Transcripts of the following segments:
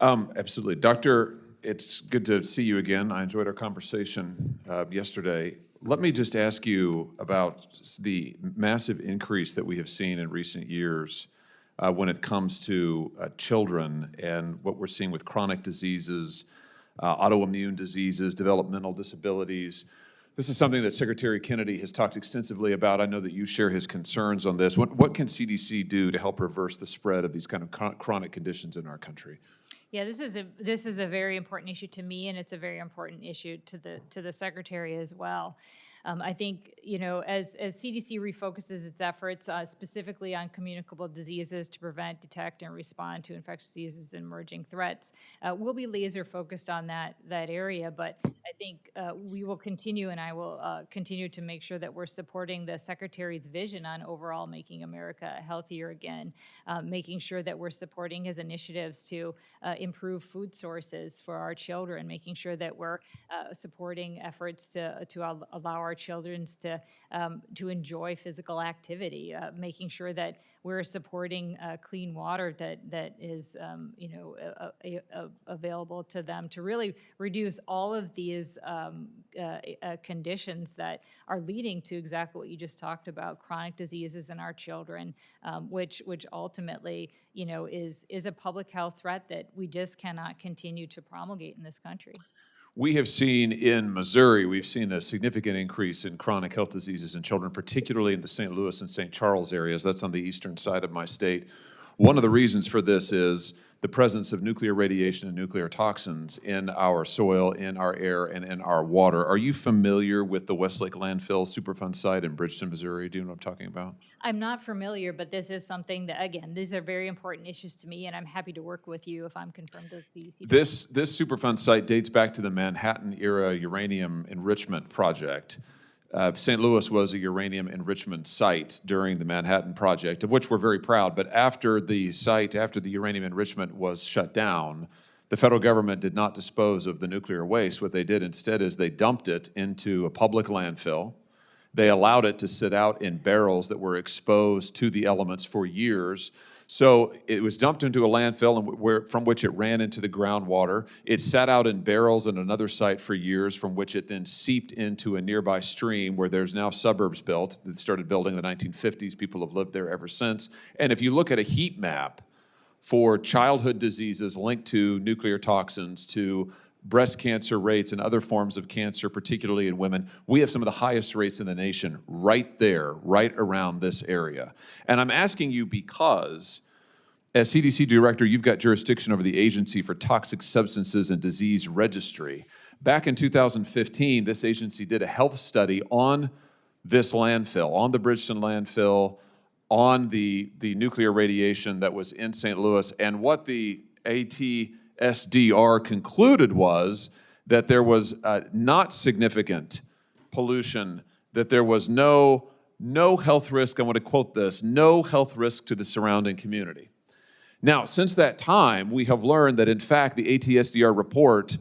Absolutely. Doctor, it's good to see you again. I enjoyed our conversation yesterday. Let me just ask you about the massive increase that we have seen in recent years when it comes to children and what we're seeing with chronic diseases, autoimmune diseases, developmental disabilities. This is something that Secretary Kennedy has talked extensively about. I know that you share his concerns on this. What can CDC do to help reverse the spread of these kind of chronic conditions in our country? Yeah, this is a very important issue to me, and it's a very important issue to the secretary as well. I think, as CDC refocuses its efforts specifically on communicable diseases to prevent, detect, and respond to infectious diseases and emerging threats, we'll be laser focused on that area. But I think we will continue, and I will continue to make sure that we're supporting the secretary's vision on overall making America healthier again, making sure that we're supporting his initiatives to improve food sources for our children, making sure that we're supporting efforts to allow our children to enjoy physical activity, making sure that we're supporting clean water that is available to them, to really reduce all of these conditions that are leading to exactly what you just talked about, chronic diseases in our children, which ultimately is a public health threat that we just cannot continue to promulgate in this country. We have seen in Missouri, we've seen a significant increase in chronic health diseases in children, particularly in the St. Louis and St. Charles areas. That's on the eastern side of my state. One of the reasons for this is the presence of nuclear radiation and nuclear toxins in our soil, in our air, and in our water. Are you familiar with the Westlake Landfill Superfund site in Bridgeton, Missouri? Do you know what I'm talking about? I'm not familiar, but this is something that, again, these are very important issues to me, and I'm happy to work with you if I'm confirmed as CDC. This Superfund site dates back to the Manhattan-era uranium enrichment project. St. Louis was a uranium enrichment site during the Manhattan Project, of which we're very proud. But after the uranium enrichment was shut down, the federal government did not dispose of the nuclear waste. What they did instead is they dumped it into a public landfill. They allowed it to sit out in barrels that were exposed to the elements for years. So it was dumped into a landfill from which it ran into the groundwater. It sat out in barrels in another site for years, from which it then seeped into a nearby stream where there's now suburbs built. They started building in the 1950s. People have lived there ever since. And if you look at a heat map for childhood diseases linked to nuclear toxins, to breast cancer rates and other forms of cancer, particularly in women, we have some of the highest rates in the nation right there, right around this area. And I'm asking you because, as CDC director, you've got jurisdiction over the Agency for Toxic Substances and Disease Registry. Back in 2015, this agency did a health study on this landfill, on the Bridgeton landfill, on the nuclear radiation that was in St. Louis, and what the ATSDR concluded was that there was not significant pollution, that there was no health risk. I want to quote this: no health risk to the surrounding community. Now, since that time, we have learned that, in fact, the ATSDR report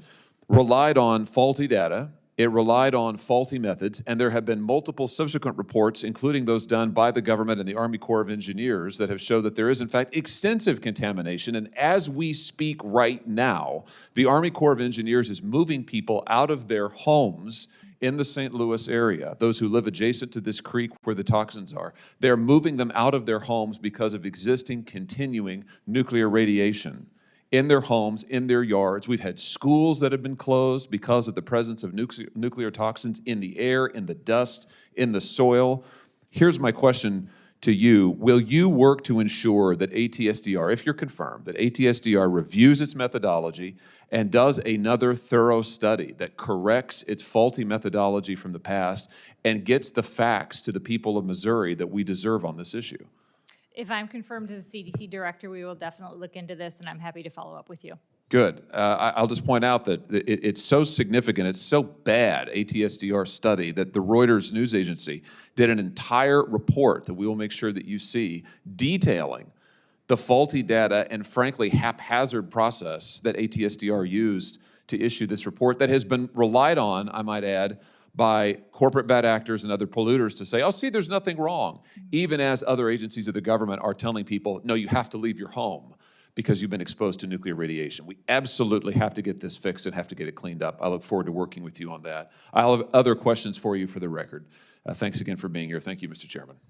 relied on faulty data, it relied on faulty methods, and there have been multiple subsequent reports, including those done by the government and the Army Corps of Engineers, that have showed that there is, in fact, extensive contamination. And as we speak right now, the Army Corps of Engineers is moving people out of their homes in the St. Louis area, those who live adjacent to this creek where the toxins are. They're moving them out of their homes because of existing, continuing nuclear radiation in their homes, in their yards. We've had schools that have been closed because of the presence of nuclear toxins in the air, in the dust, in the soil. Here's my question to you. Will you work to ensure that ATSDR, if you're confirmed, that ATSDR reviews its methodology and does another thorough study that corrects its faulty methodology from the past and gets the facts to the people of Missouri that we deserve on this issue? If I'm confirmed as a CDC director, we will definitely look into this, and I'm happy to follow up with you. Good. I'll just point out that it's so significant, it's so bad, ATSDR study, that the Reuters news agency did an entire report that we will make sure that you see, detailing the faulty data and, frankly, haphazard process that ATSDR used to issue this report that has been relied on, I might add, by corporate bad actors and other polluters to say, oh, see, there's nothing wrong, even as other agencies of the government are telling people, no, you have to leave your home. because you've been exposed to nuclear radiation. We absolutely have to get this fixed and have to get it cleaned up. I look forward to working with you on that. I'll have other questions for you for the record. Thanks again for being here. Thank you, Mr. Chairman.